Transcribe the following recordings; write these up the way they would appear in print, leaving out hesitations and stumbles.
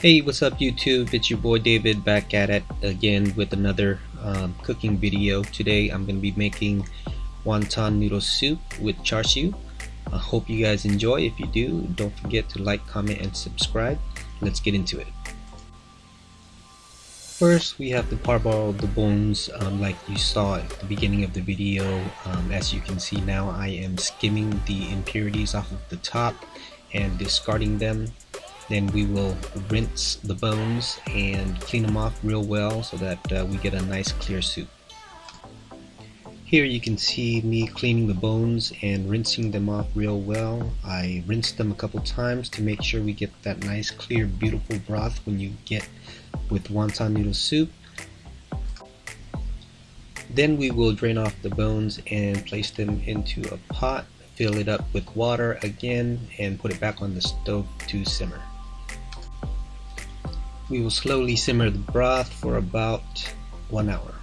Hey, what's up YouTube? It's your boy David back at it again with another cooking video. Today I'm going to be making wonton noodle soup with char siu. I hope you guys enjoy. If you do, don't forget to like, comment, and subscribe. Let's get into it. First, we have to parboil the bones like you saw at the beginning of the video. As you can see now, I am skimming the impurities off of the top and discarding them. Then we will rinse the bones and clean them off real well so that we get a nice clear soup. Here you can see me cleaning the bones and rinsing them off real well. I rinsed them a couple times to make sure we get that nice clear beautiful broth when you get with wonton noodle soup. Then we will drain off the bones and place them into a pot, fill it up with water again, and put it back on the stove to simmer. We will slowly simmer the broth for about 1 hour.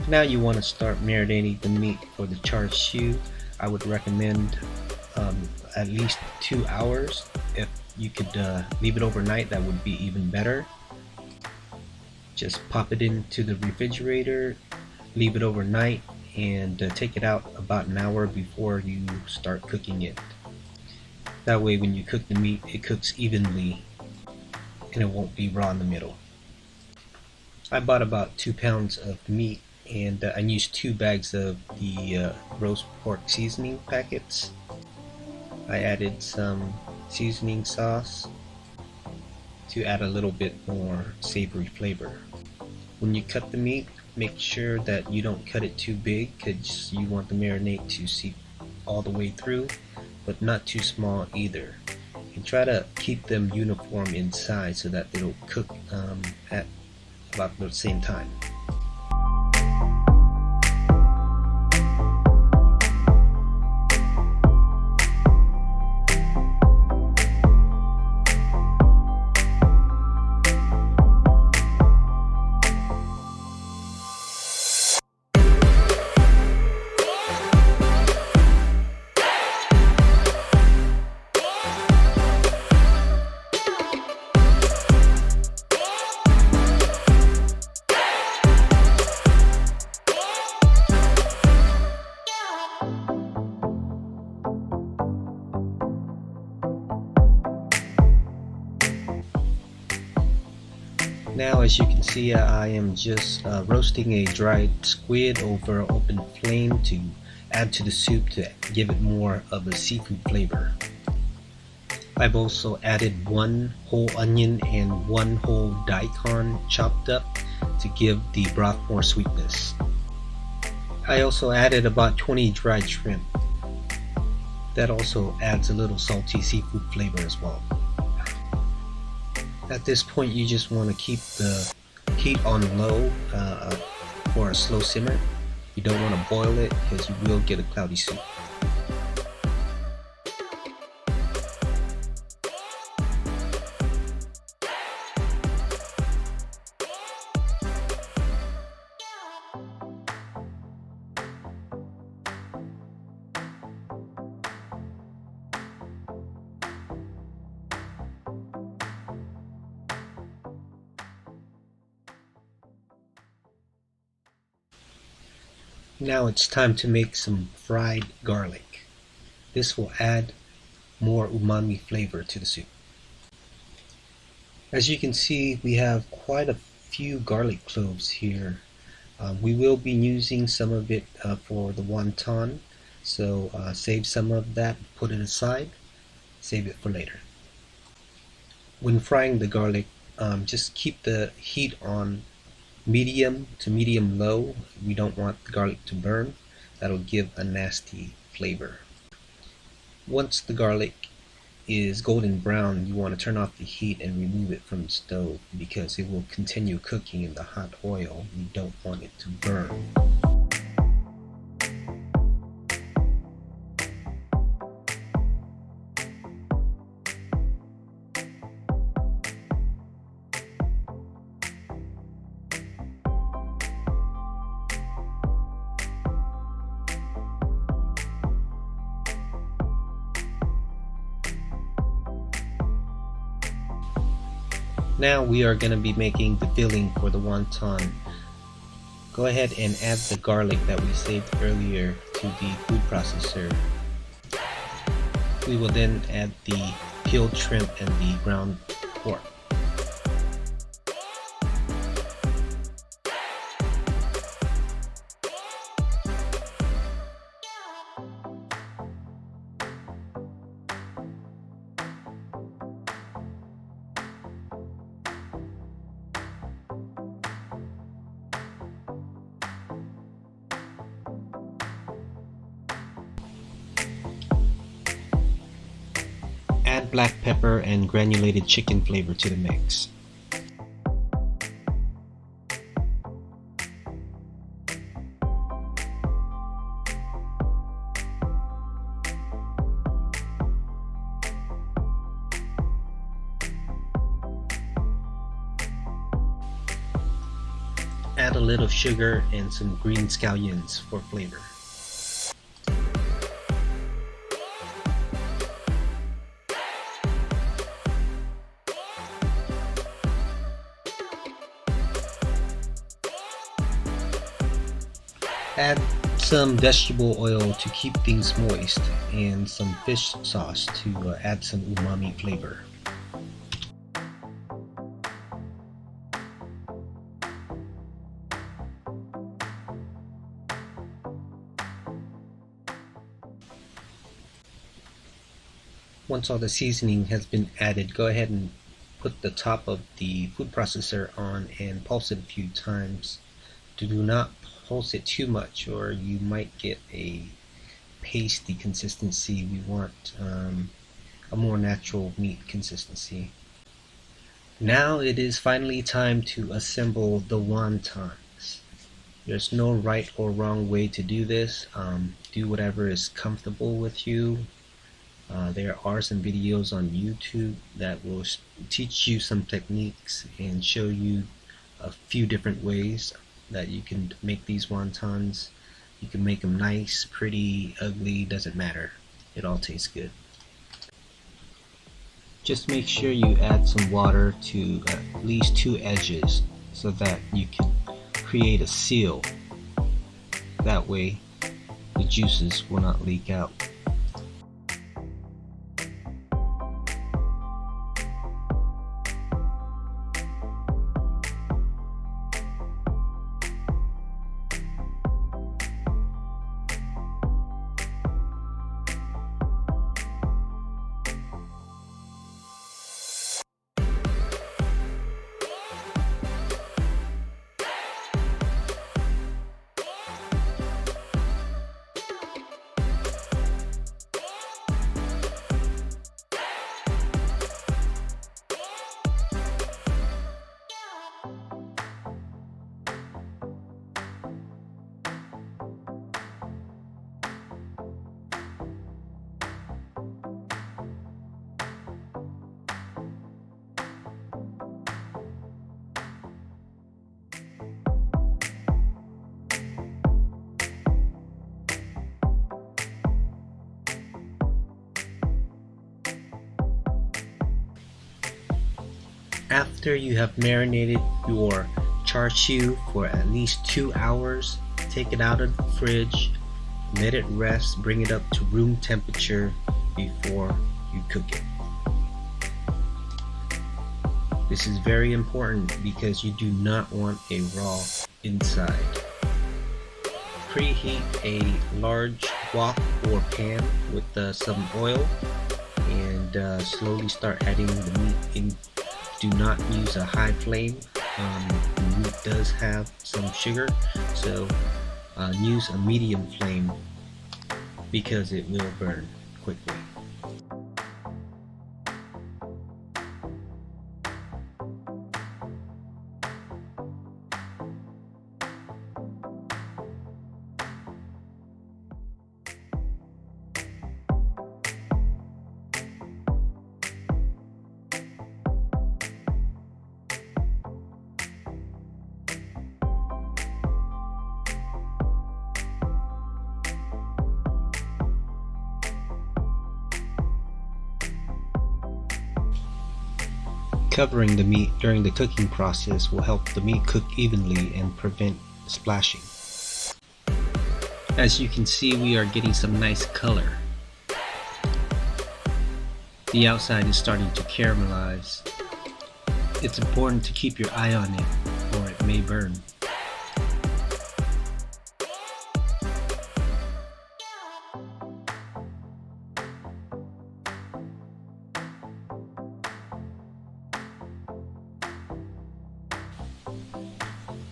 Now you want to start marinating the meat for the char siu. I would recommend at least 2 hours. If you could leave it overnight, that would be even better. Just pop it into the refrigerator, leave it overnight, and take it out about an hour before you start cooking it. That way when you cook the meat, it cooks evenly and it won't be raw in the middle. I bought about 2 pounds of meat, and I used 2 bags of the roast pork seasoning packets. I added some seasoning sauce to add a little bit more savory flavor. When you cut the meat, make sure that you don't cut it too big because you want the marinade to seep all the way through, but not too small either. And try to keep them uniform in size so that it'll cook at about the same time. Now, as you can see, I am just roasting a dried squid over an open flame to add to the soup to give it more of a seafood flavor. I've also added 1 whole onion and 1 whole daikon chopped up to give the broth more sweetness. I also added about 20 dried shrimp. That also adds a little salty seafood flavor as well. At this point, you just want to keep the heat on low for a slow simmer. You don't want to boil it because you will get a cloudy soup. Now it's time to make some fried garlic. This will add more umami flavor to the soup. As you can see, we have quite a few garlic cloves here. We will be using some of it for the wonton, so save some of that, put it aside, save it for later. When frying the garlic, just keep the heat on medium to medium low. We don't want the garlic to burn. That'll give a nasty flavor. Once the garlic is golden brown, you want to turn off the heat and remove it from the stove because it will continue cooking in the hot oil. You don't want it to burn. Now we are going to be making the filling for the wonton. Go ahead and add the garlic that we saved earlier to the food processor. We will then add the peeled shrimp and the ground pork. Add black pepper and granulated chicken flavor to the mix. Add a little sugar and some green scallions for flavor. Add some vegetable oil to keep things moist and some fish sauce to add some umami flavor. Once all the seasoning has been added, go ahead and put the top of the food processor on and pulse it a few times. Do not pulse it too much or you might get a pasty consistency. We want a more natural meat consistency. Now it is finally time to assemble the wontons. There's no right or wrong way to do this. Do whatever is comfortable with you. There are some videos on YouTube that will teach you some techniques and show you a few different ways that you can make these wontons. You can make them nice, pretty, ugly, doesn't matter. It all tastes good. Just make sure you add some water to at least 2 edges so that you can create a seal. That way the juices will not leak out. After you have marinated your char siu for at least 2 hours, take it out of the fridge, let it rest, bring it up to room temperature before you cook it. This is very important because you do not want a raw inside. Preheat a large wok or pan with some oil and slowly start adding the meat in. Do not use a high flame. The meat does have some sugar, so use a medium flame because it will burn quickly. Covering the meat during the cooking process will help the meat cook evenly and prevent splashing. As you can see, we are getting some nice color. The outside is starting to caramelize. It's important to keep your eye on it or it may burn.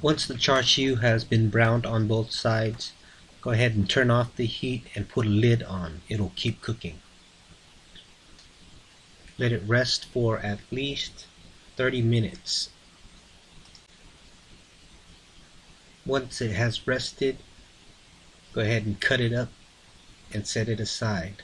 Once the char siu has been browned on both sides, go ahead and turn off the heat and put a lid on. It'll keep cooking. Let it rest for at least 30 minutes. Once it has rested, go ahead and cut it up and set it aside.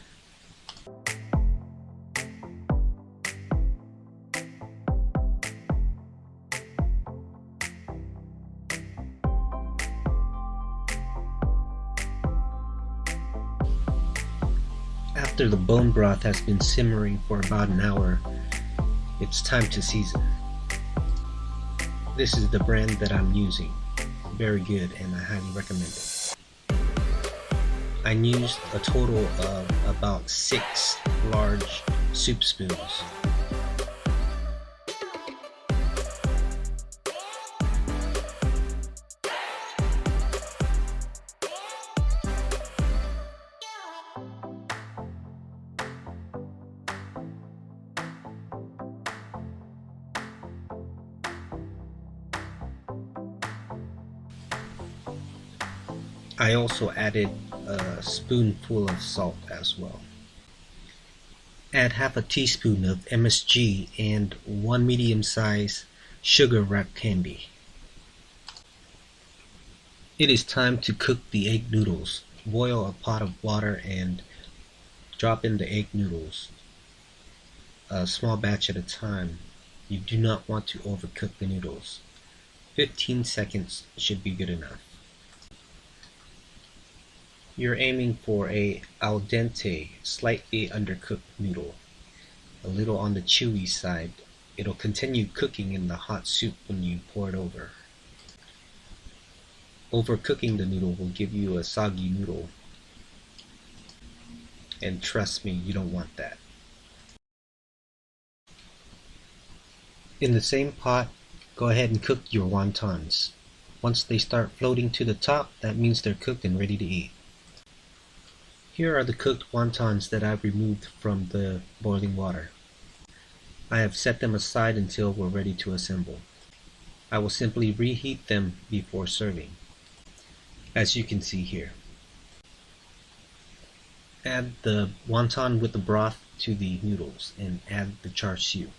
After the bone broth has been simmering for about an hour, it's time to season. This is the brand that I'm using. Very good, and I highly recommend it. I used a total of about 6 large soup spoons. I also added a spoonful of salt as well. Add half a teaspoon of MSG and 1 medium-sized sugar wrapped candy. It is time to cook the egg noodles. Boil a pot of water and drop in the egg noodles. A small batch at a time. You do not want to overcook the noodles. 15 seconds should be good enough. You're aiming for a al dente, slightly undercooked noodle, a little on the chewy side. It'll continue cooking in the hot soup when you pour it over. Overcooking the noodle will give you a soggy noodle, and trust me, you don't want that. In the same pot, go ahead and cook your wontons. Once they start floating to the top, that means they're cooked and ready to eat. Here are the cooked wontons that I've removed from the boiling water. I have set them aside until we're ready to assemble. I will simply reheat them before serving, as you can see here. Add the wonton with the broth to the noodles and add the char siu.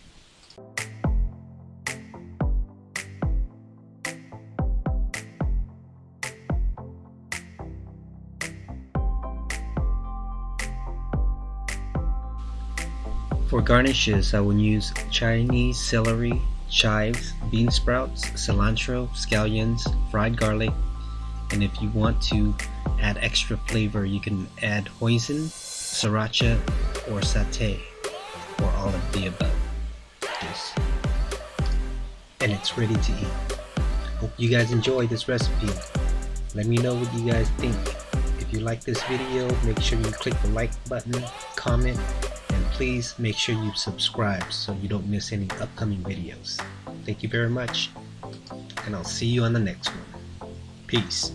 For garnishes, I will use Chinese celery, chives, bean sprouts, cilantro, scallions, fried garlic, and if you want to add extra flavor, you can add hoisin, sriracha, or satay, or all of the above. Yes. And it's ready to eat. Hope you guys enjoy this recipe. Let me know what you guys think. If you like this video, make sure you click the like button, comment, and please make sure you subscribe so you don't miss any upcoming videos. Thank you very much, and I'll see you on the next one. Peace.